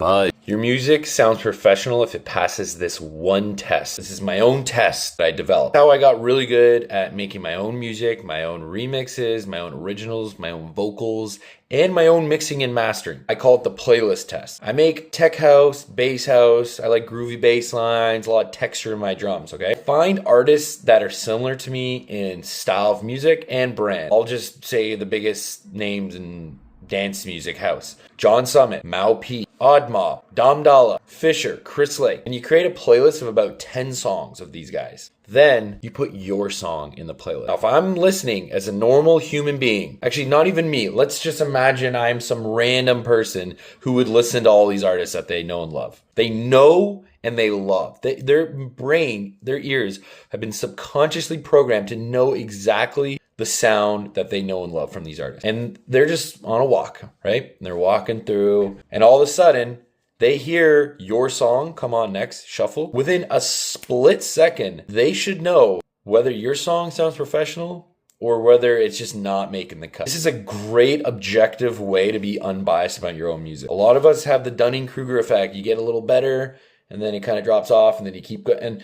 Bud. Your music sounds professional if it passes this one test. This is my own test that I developed. How I got really good at making my own music, my own remixes, my own originals, my own vocals, and my own mixing and mastering. I call it the playlist test. I make tech house, bass house. I like groovy bass lines, a lot of texture in my drums, okay? Find artists that are similar to me in style of music and brand. I'll just say the biggest names in dance music house. John Summit, Mau P, Odd Mob, Dom Dalla, Fisher, Chris Lake. And you create a playlist of about 10 songs of these guys. Then you put your song in the playlist. Now, if I'm listening as a normal human being, actually not even me, let's just imagine I'm some random person who would listen to all these artists that they know and love. They know and they love. Their brain, their ears have been subconsciously programmed to know exactly the sound that they know and love from these artists. And they're just on a walk, right? And they're walking through, and all of a sudden, they hear your song come on next, shuffle. Within a split second, they should know whether your song sounds professional or whether it's just not making the cut. This is a great objective way to be unbiased about your own music. A lot of us have the Dunning-Kruger effect. You get a little better, and then it kind of drops off, and then you keep going. And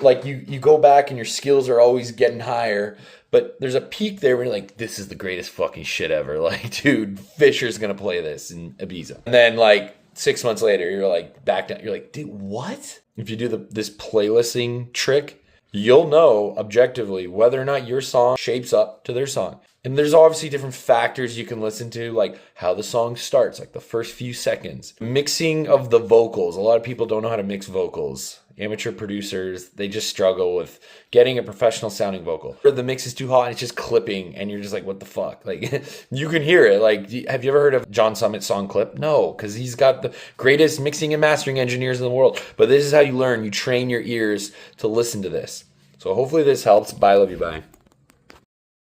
like you go back and your skills are always getting higher, but there's a peak there where you're like, this is the greatest fucking shit ever. Like, dude, Fisher's going to play this in Ibiza. And then like 6 months later, you're like back down. You're like, dude, what? If you do this playlisting trick, you'll know objectively whether or not your song shapes up to their song. And there's obviously different factors you can listen to, like how the song starts, like the first few seconds. Mixing of the vocals. A lot of people don't know how to mix vocals. Amateur producers, they just struggle with getting a professional sounding vocal. Or the mix is too hot and it's just clipping and you're just like, what the fuck? Like, you can hear it. Like, have you ever heard of John Summit's song Clip? No, because he's got the greatest mixing and mastering engineers in the world. But this is how you learn. You train your ears to listen to this. So hopefully this helps. Bye, love you, bye.